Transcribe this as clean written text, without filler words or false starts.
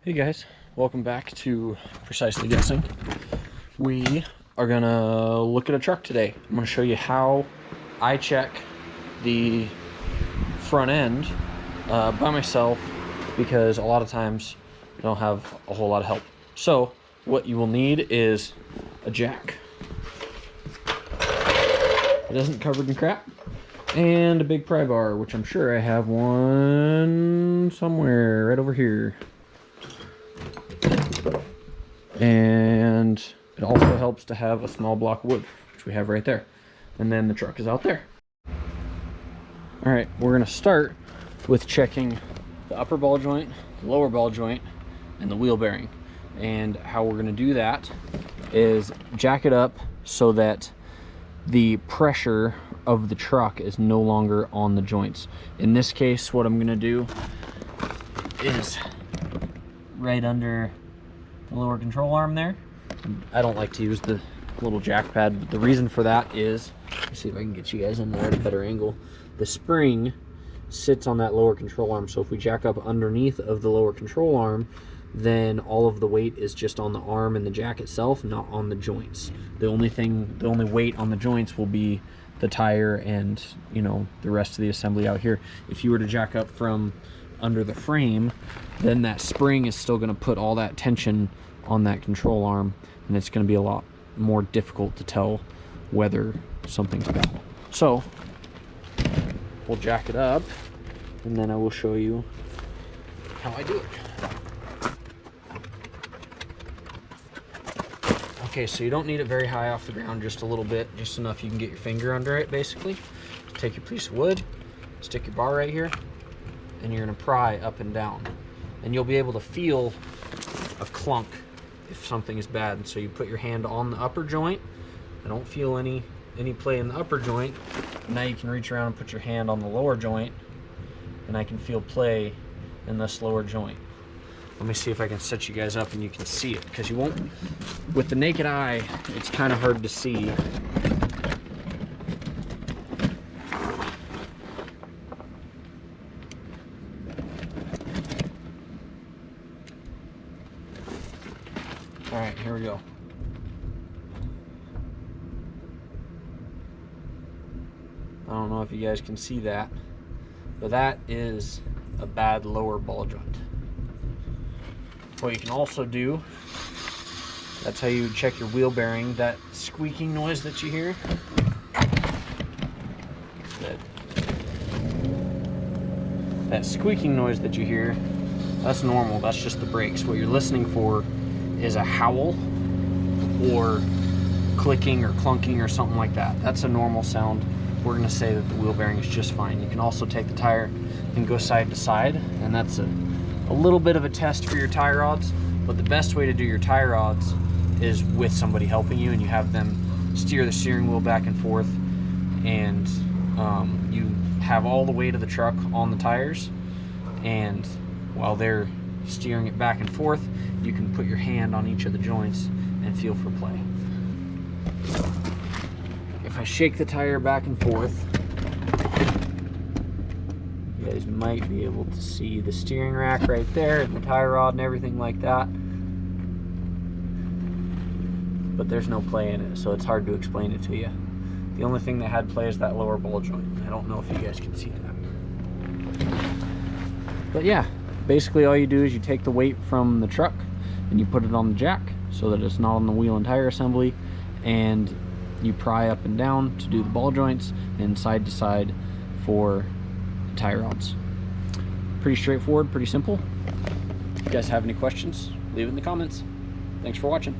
Hey guys, welcome back to Precisely Guessing. We are gonna look at a truck today. I'm gonna show you how I check the front end by myself, because a lot of times I don't have a whole lot of help. So what you will need is a jack. It isn't covered in crap. And a big pry bar, which I'm sure I have one somewhere right over here. And it also helps to have a small block of wood, which we have right there. And then the truck is out there. All right, we're gonna start with checking the upper ball joint, the lower ball joint, and the wheel bearing. And how we're gonna do that is jack it up so that the pressure of the truck is no longer on the joints. In this case, what I'm gonna do is right under the lower control arm there. I don't like to use the little jack pad, but the reason for that is, let's see if I can get you guys in there at a better angle. The spring sits on that lower control arm, so if we jack up underneath of the lower control arm, then all of the weight is just on the arm and the jack itself, not on the joints. The only weight on the joints will be the tire and, you know, the rest of the assembly out here. If you were to jack up from under the frame, then that spring is still going to put all that tension on that control arm, and it's going to be a lot more difficult to tell whether something's bad. So we'll jack it up, and then I will show you how I do it. Okay, so you don't need it very high off the ground, just a little bit, just enough you can get your finger under it, basically. Take your piece of wood, stick your bar right here, and you're gonna pry up and down. And you'll be able to feel a clunk if something is bad. And so you put your hand on the upper joint. I don't feel any play in the upper joint. Now you can reach around and put your hand on the lower joint, and I can feel play in this lower joint. Let me see if I can set you guys up and you can see it, because you won't, with the naked eye, it's kind of hard to see. All right, here we go. I don't know if you guys can see that, but that is a bad lower ball joint. What you can also do, that's how you check your wheel bearing. That squeaking noise that you hear, that squeaking noise that you hear, that's normal. That's just the brakes. What you're listening for is a howl or clicking or clunking or something like that. That's a normal sound. We're going to say that the wheel bearing is just fine. You can also take the tire and go side to side, and that's a little bit of a test for your tie rods. But the best way to do your tie rods is with somebody helping you, and you have them steer the steering wheel back and forth, and you have all the weight of the truck on the tires, and while they're steering it back and forth, you can put your hand on each of the joints and feel for play. If I shake the tire back and forth, you guys might be able to see the steering rack right there and the tie rod and everything like that, but there's no play in it, so it's hard to explain it to you. The only thing that had play is that lower ball joint. I don't know if you guys can see that, but yeah, basically all you do is you take the weight from the truck and you put it on the jack so that it's not on the wheel and tire assembly, and you pry up and down to do the ball joints and side to side for tire rods. Pretty straightforward, pretty simple. If you guys have any questions, leave it in the comments. Thanks for watching.